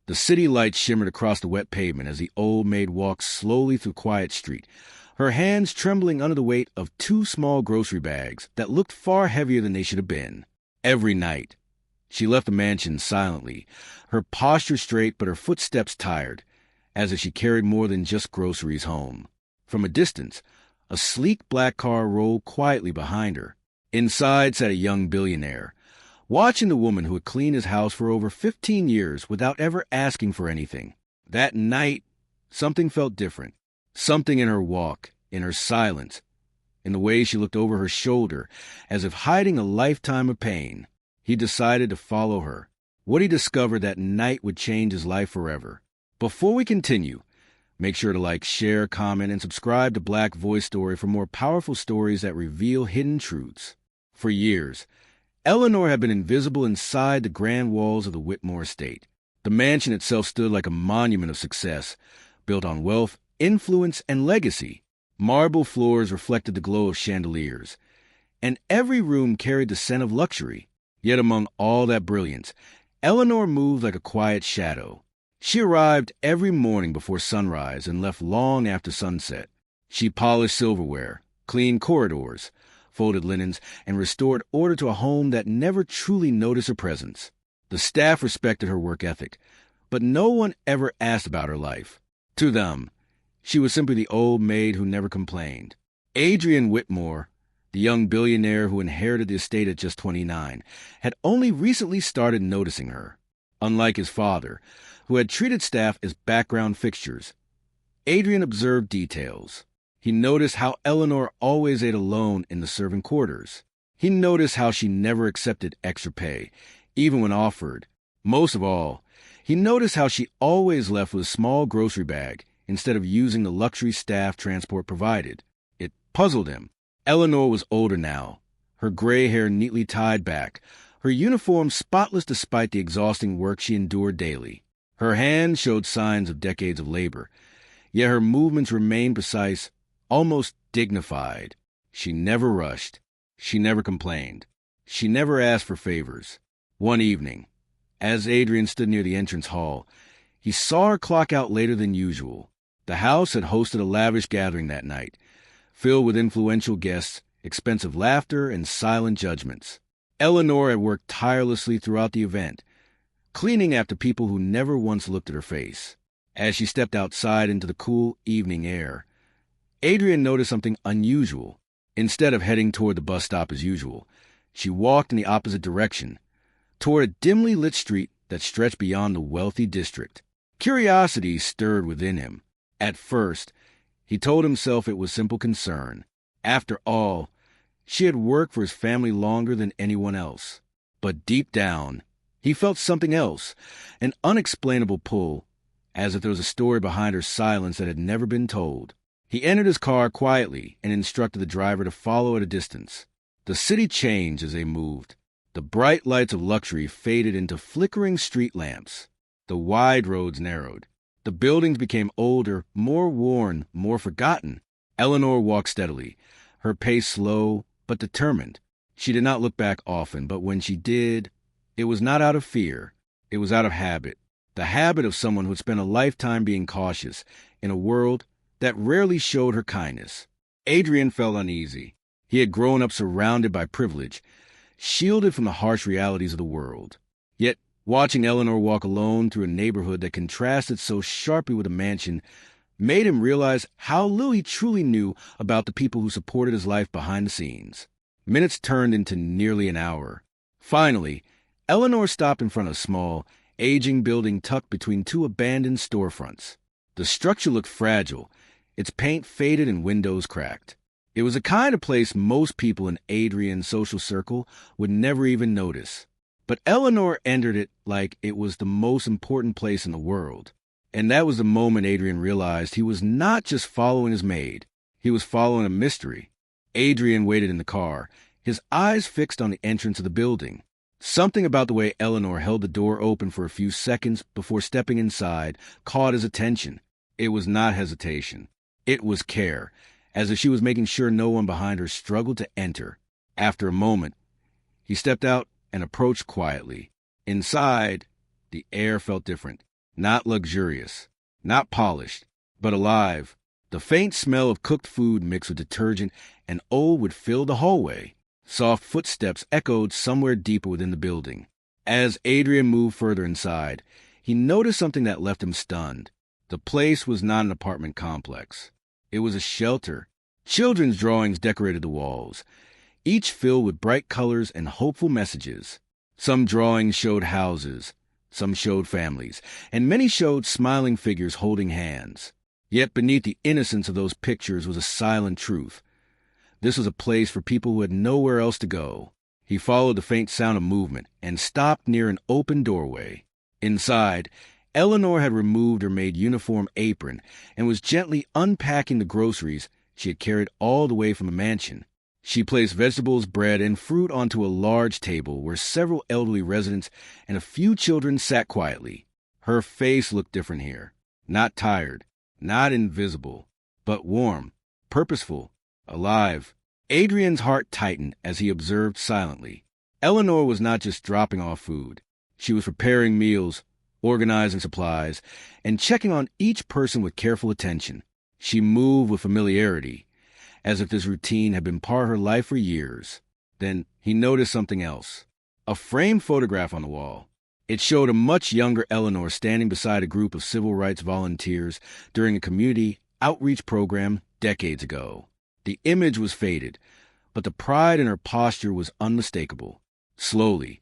The city lights shimmered across the wet pavement as the old maid walked slowly through Quiet Street, her hands trembling under the weight of two small grocery bags that looked far heavier than they should have been. Every night, she left the mansion silently, her posture straight but her footsteps tired, as if she carried more than just groceries home. From a distance, a sleek black car rolled quietly behind her. Inside sat a young billionaire, watching the woman who had cleaned his house for over 15 years without ever asking for anything. That night, something felt different. Something in her walk, in her silence, in the way she looked over her shoulder, as if hiding a lifetime of pain. He decided to follow her. What he discovered that night would change his life forever. Before we continue, make sure to like, share, comment, and subscribe to Black Voice Story for more powerful stories that reveal hidden truths. For years, Eleanor had been invisible inside the grand walls of the Whitmore estate. The mansion itself stood like a monument of success, built on wealth, influence, and legacy. Marble floors reflected the glow of chandeliers, and every room carried the scent of luxury. Yet among all that brilliance, Eleanor moved like a quiet shadow. She arrived every morning before sunrise and left long after sunset. She polished silverware, cleaned corridors, folded linens, and restored order to a home that never truly noticed her presence. The staff respected her work ethic, but no one ever asked about her life. To them, she was simply the old maid who never complained. Adrian Whitmore, the young billionaire who inherited the estate at just 29, had only recently started noticing her. Unlike his father, who had treated staff as background fixtures, Adrian observed details. He noticed how Eleanor always ate alone in the servant quarters. He noticed how she never accepted extra pay, even when offered. Most of all, he noticed how she always left with a small grocery bag instead of using the luxury staff transport provided. It puzzled him. Eleanor was older now, her gray hair neatly tied back, her uniform spotless despite the exhausting work she endured daily. Her hands showed signs of decades of labor, yet her movements remained precise, almost dignified. She never rushed. She never complained. She never asked for favors. One evening, as Adrian stood near the entrance hall, he saw her clock out later than usual. The house had hosted a lavish gathering that night, filled with influential guests, expensive laughter, and silent judgments. Eleanor had worked tirelessly throughout the event, cleaning after people who never once looked at her face. As she stepped outside into the cool evening air, Adrian noticed something unusual. Instead of heading toward the bus stop as usual, she walked in the opposite direction, toward a dimly lit street that stretched beyond the wealthy district. Curiosity stirred within him. At first, he told himself it was simple concern. After all, she had worked for his family longer than anyone else. But deep down, he felt something else, an unexplainable pull, as if there was a story behind her silence that had never been told. He entered his car quietly and instructed the driver to follow at a distance. The city changed as they moved. The bright lights of luxury faded into flickering street lamps. The wide roads narrowed. The buildings became older, more worn, more forgotten. Eleanor walked steadily, her pace slow but determined. She did not look back often, but when she did, it was not out of fear. It was out of habit. The habit of someone who had spent a lifetime being cautious in a world that rarely showed her kindness. Adrian felt uneasy. He had grown up surrounded by privilege, shielded from the harsh realities of the world. Yet, watching Eleanor walk alone through a neighborhood that contrasted so sharply with a mansion made him realize how little he truly knew about the people who supported his life behind the scenes. Minutes turned into nearly an hour. Finally, Eleanor stopped in front of a small, aging building tucked between two abandoned storefronts. The structure looked fragile, its paint faded and windows cracked. It was the kind of place most people in Adrian's social circle would never even notice. But Eleanor entered it like it was the most important place in the world. And that was the moment Adrian realized he was not just following his maid. He was following a mystery. Adrian waited in the car, his eyes fixed on the entrance of the building. Something about the way Eleanor held the door open for a few seconds before stepping inside caught his attention. It was not hesitation. It was care, as if she was making sure no one behind her struggled to enter. After a moment, he stepped out and approached quietly. Inside, the air felt different. Not luxurious, not polished, but alive. The faint smell of cooked food mixed with detergent and oil would fill the hallway. Soft footsteps echoed somewhere deeper within the building. As Adrian moved further inside, he noticed something that left him stunned. The place was not an apartment complex. It was a shelter. Children's drawings decorated the walls, each filled with bright colors and hopeful messages. Some drawings showed houses, some showed families, and many showed smiling figures holding hands. Yet beneath the innocence of those pictures was a silent truth. This was a place for people who had nowhere else to go. He followed the faint sound of movement and stopped near an open doorway. Inside, Eleanor had removed her maid uniform apron and was gently unpacking the groceries she had carried all the way from the mansion. She placed vegetables, bread, and fruit onto a large table where several elderly residents and a few children sat quietly. Her face looked different here. Not tired, not invisible, but warm, purposeful, alive. Adrian's heart tightened as he observed silently. Eleanor was not just dropping off food. She was preparing meals, organizing supplies, and checking on each person with careful attention. She moved with familiarity, as if this routine had been part of her life for years. Then he noticed something else. A framed photograph on the wall. It showed a much younger Eleanor standing beside a group of civil rights volunteers during a community outreach program decades ago. The image was faded, but the pride in her posture was unmistakable. Slowly,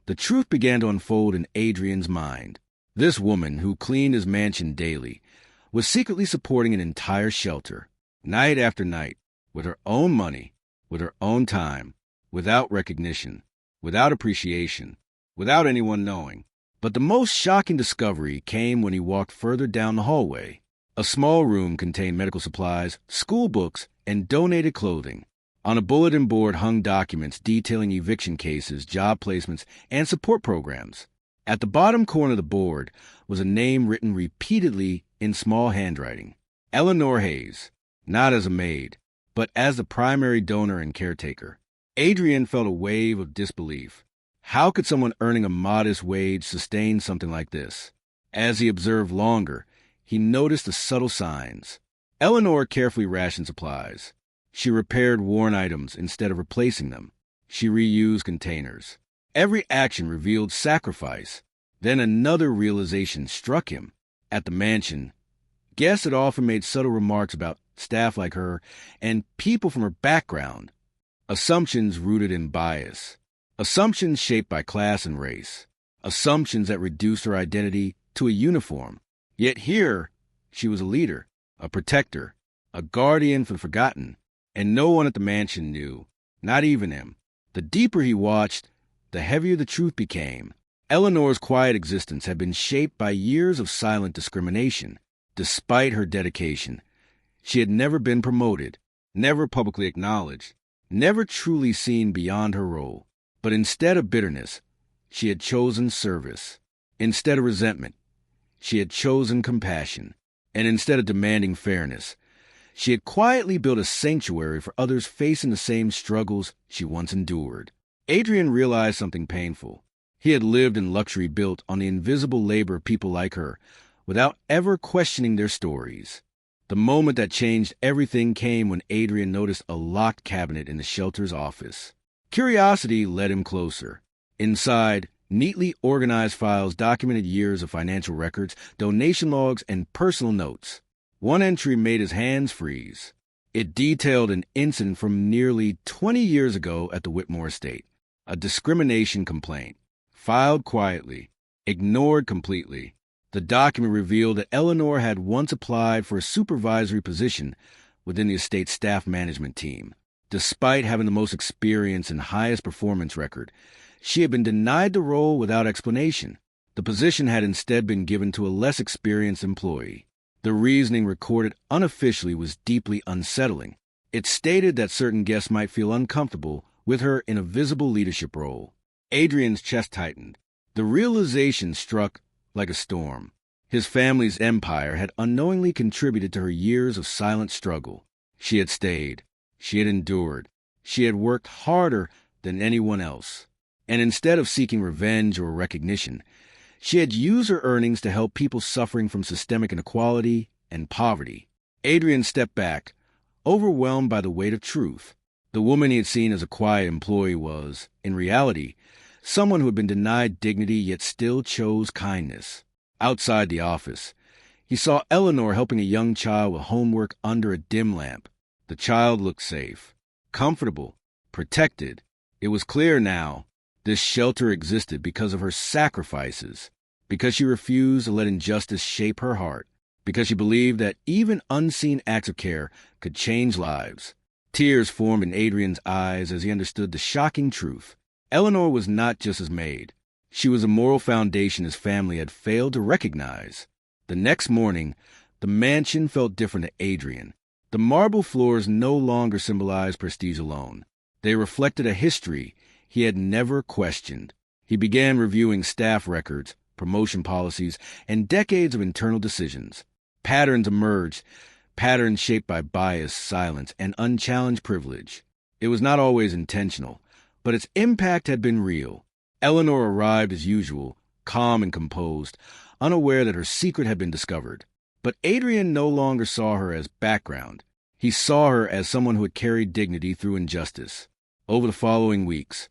the truth began to unfold in Adrian's mind. This woman, who cleaned his mansion daily, was secretly supporting an entire shelter, night after night, with her own money, with her own time, without recognition, without appreciation, without anyone knowing. But the most shocking discovery came when he walked further down the hallway. A small room contained medical supplies, school books, and donated clothing. On a bulletin board hung documents detailing eviction cases, job placements, and support programs. At the bottom corner of the board was a name written repeatedly in small handwriting. Eleanor Hayes, not as a maid, but as the primary donor and caretaker. Adrian felt a wave of disbelief. How could someone earning a modest wage sustain something like this? As he observed longer, he noticed the subtle signs. Eleanor carefully rationed supplies. She repaired worn items instead of replacing them. She reused containers. Every action revealed sacrifice. Then another realization struck him. At the mansion, guests had often made subtle remarks about staff like her and people from her background. Assumptions rooted in bias. Assumptions shaped by class and race. Assumptions that reduced her identity to a uniform. Yet here, she was a leader, a protector, a guardian for the forgotten. And no one at the mansion knew, not even him. The deeper he watched, the heavier the truth became. Eleanor's quiet existence had been shaped by years of silent discrimination. Despite her dedication, she had never been promoted, never publicly acknowledged, never truly seen beyond her role. But instead of bitterness, she had chosen service. Instead of resentment, she had chosen compassion. And instead of demanding fairness, she had quietly built a sanctuary for others facing the same struggles she once endured. Adrian realized something painful. He had lived in luxury built on the invisible labor of people like her, without ever questioning their stories. The moment that changed everything came when Adrian noticed a locked cabinet in the shelter's office. Curiosity led him closer. Inside, neatly organized files documented years of financial records, donation logs, and personal notes. One entry made his hands freeze. It detailed an incident from nearly 20 years ago at the Whitmore estate. A discrimination complaint. Filed quietly. Ignored completely. The document revealed that Eleanor had once applied for a supervisory position within the estate's staff management team. Despite having the most experience and highest performance record, she had been denied the role without explanation. The position had instead been given to a less experienced employee. The reasoning recorded unofficially was deeply unsettling. It stated that certain guests might feel uncomfortable with her in a visible leadership role. Adrian's chest tightened. The realization struck like a storm. His family's empire had unknowingly contributed to her years of silent struggle. She had stayed. She had endured. She had worked harder than anyone else. And instead of seeking revenge or recognition, She had used her earnings to help people suffering from systemic inequality and poverty. Adrian stepped back, overwhelmed by the weight of truth. The woman he had seen as a quiet employee was, in reality, someone who had been denied dignity yet still chose kindness. Outside the office, he saw Eleanor helping a young child with homework under a dim lamp. The child looked safe, comfortable, protected. It was clear now this shelter existed because of her sacrifices, because she refused to let injustice shape her heart, because she believed that even unseen acts of care could change lives. Tears formed in Adrian's eyes as he understood the shocking truth. Eleanor was not just his maid. She was a moral foundation his family had failed to recognize. The next morning, the mansion felt different to Adrian. The marble floors no longer symbolized prestige alone. They reflected a history he had never questioned. He began reviewing staff records, promotion policies, and decades of internal decisions. Patterns emerged, patterns shaped by bias, silence, and unchallenged privilege. It was not always intentional, but its impact had been real. Eleanor arrived as usual, calm and composed, unaware that her secret had been discovered. But Adrian no longer saw her as background. He saw her as someone who had carried dignity through injustice. Over the following weeks,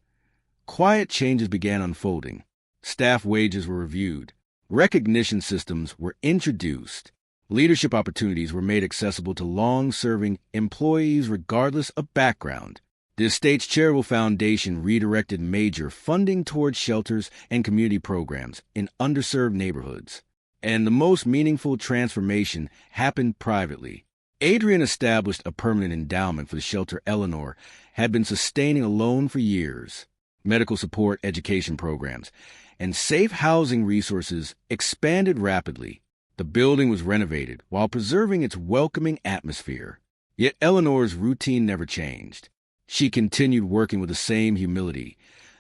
quiet changes began unfolding. Staff wages were reviewed. Recognition systems were introduced. Leadership opportunities were made accessible to long-serving employees regardless of background. The estate's charitable foundation redirected major funding towards shelters and community programs in underserved neighborhoods. And the most meaningful transformation happened privately. Adrian established a permanent endowment for the shelter Eleanor had been sustaining alone for years. Medical support education programs and safe housing resources expanded rapidly. The building was renovated while preserving its welcoming atmosphere. Yet Eleanor's routine never changed. She continued working with the same humility,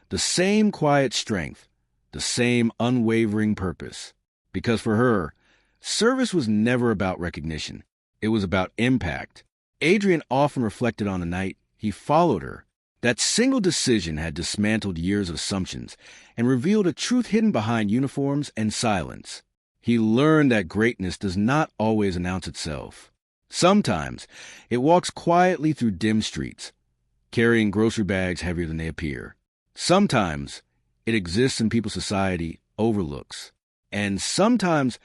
the same quiet strength, the same unwavering purpose. Because for her, service was never about recognition. It was about impact. Adrian often reflected on the night he followed her. That single decision had dismantled years of assumptions and revealed a truth hidden behind uniforms and silence. He learned that greatness does not always announce itself. Sometimes it walks quietly through dim streets, carrying grocery bags heavier than they appear. Sometimes it exists in people's society, overlooks. And sometimes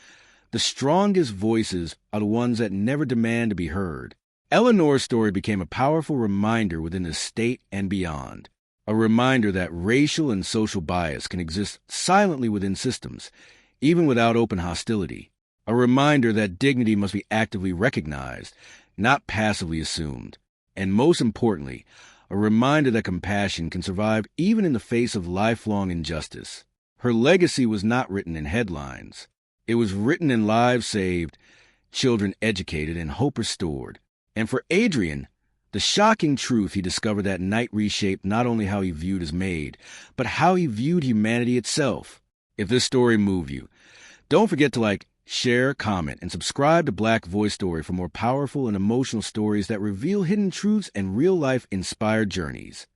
the strongest voices are the ones that never demand to be heard. Eleanor's story became a powerful reminder within the state and beyond. A reminder that racial and social bias can exist silently within systems, even without open hostility. A reminder that dignity must be actively recognized, not passively assumed. And most importantly, a reminder that compassion can survive even in the face of lifelong injustice. Her legacy was not written in headlines. It was written in lives saved, children educated, and hope restored. And for Adrian, the shocking truth he discovered that night reshaped not only how he viewed his maid, but how he viewed humanity itself. If this story moved you, don't forget to share, comment, and subscribe to Black Voice Story for more powerful and emotional stories that reveal hidden truths and real-life inspired journeys.